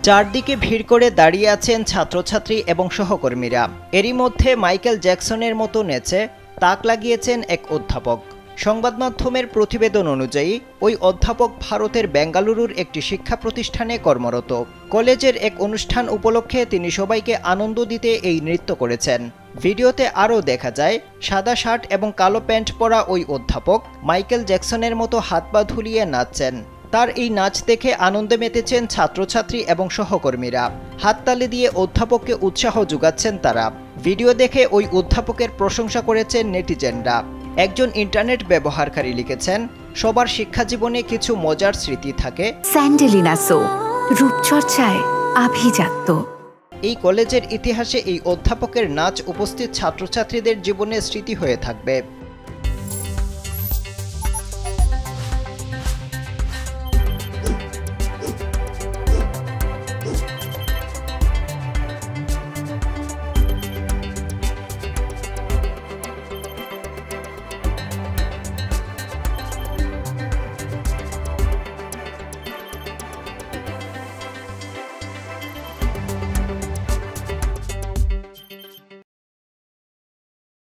চারদিকে ভিড় করে দাঁড়িয়ে আছেন ছাত্রছাত্রী এবং সহকর্মীরা। এরই মধ্যে মাইকেল জ্যাকসনের মতো নেচে তাক লাগিয়েছেন এক অধ্যাপক। সংবাদ মাধ্যমের প্রতিবেদন অনুযায়ী ওই অধ্যাপক ভারতের বেঙ্গালুরুর একটি শিক্ষা প্রতিষ্ঠানে কর্মরত। কলেজের এক অনুষ্ঠান উপলক্ষে তিনি সবাইকে আনন্দ দিতে এই নৃত্য করেছেন। ভিডিওতে আরও দেখা যায় সাদা শার্ট এবং কালো প্যান্ট পরা ওই অধ্যাপক মাইকেল জ্যাকসনের মতো হাত পা ধুলিয়ে নাচছেন। তার এই নাচ দেখে আনন্দে মেতেছেন ছাত্রছাত্রী এবং সহকর্মীরা। হাততালি দিয়ে অধ্যাপককে উৎসাহ যোগাচ্ছেন তারা। ভিডিও দেখে ওই অধ্যাপকের প্রশংসা করেছেন নেটিজেনরা। একজন ইন্টারনেট ব্যবহারকারী লিখেছেন, সবার শিক্ষা জীবনে কিছু মজার স্মৃতি থাকে। স্যান্ডেলিনা সো, রূপচর্চায় আভিজাত্য। এই কলেজের ইতিহাসে এই অধ্যাপকের নাচ উপস্থিত ছাত্রছাত্রীদের জীবনে স্মৃতি হয়ে থাকবে।